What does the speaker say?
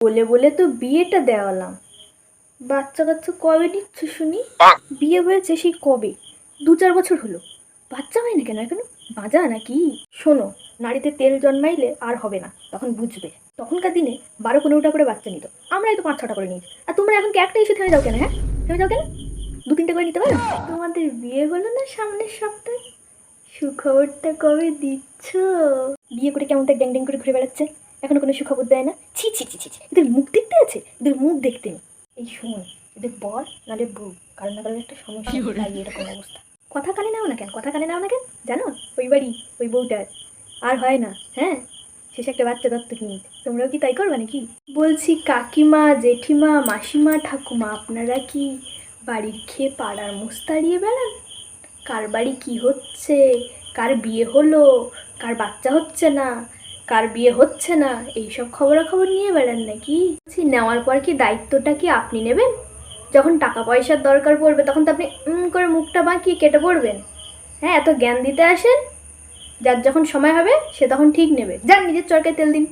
বলে বলে তো বিয়েটা দেওয়ালাম। বাচ্চা কাচ্চা কবে নিচ্ছ শুনি? বিয়ে হয়েছে সেই কবে, 2-4 বছর হলো, বাচ্চা হয় না কেন এখনো? বাজা নাকি? শোনো, নারীতে তেল জন্মাইলে আর হবে না, তখন বুঝবে। তখনকার দিনে 12-15টা করে বাচ্চা নিত, আমরাই তো 5-6টা করে নিয়েছি। আর তোমরা এখন কি একটা এসে থেমে যাও কেন? হ্যাঁ, থেমে যাও কেন? 2-3টে করে নিতে পারো। তোমাদের বিয়ে হলো না সামনের সপ্তাহে? সুখবরটা কবে দিচ্ছ? বিয়ে করে কেমন তাই ড্যাং ড্যাং করে ঘুরে বেড়াচ্ছে, এখনো কোনো সুখবর দেয় না। ছি ছি ছি ছি ছি, এদের মুখ দেখতে আছে, এদের মুখ দেখতে নেই। এই শোন, এদের বর নালে বউ, কারণ না কারণ একটা সমস্যা, তাই এরকম অবস্থা। কথা কানে নাও না কেন? কথা কানে নাও না কেন জানো? ওই বাড়ি ওই বউটার আর হয় না। হ্যাঁ, শেষে একটা বাচ্চা দত্তক নিয়ে, তোমরাও কি তাই করবে নাকি? বলছি কাকিমা, জেঠিমা, মাসিমা, ঠাকুমা, আপনারা কি বাড়ির খেয়ে পাড়ার মোষ তাড়িয়ে বেড়ান? কার বাড়ি কী হচ্ছে, কার বিয়ে হলো, কার বাচ্চা হচ্ছে না, কার বিয়ে হচ্ছে না, এইসব খবরাখবর নিয়ে বেড়ান নাকি? নেওয়ার পর কি দায়িত্বটা কি আপনি নেবেন? যখন টাকা পয়সার দরকার পড়বে তখন তো আপনি করে মুখটা বাঁকিয়ে কেটে পড়বেন। হ্যাঁ, এত জ্ঞান দিতে আসেন, যার যখন সময় হবে সে তখন ঠিক নেবে। যান নিজের চরকায় তেল দিন।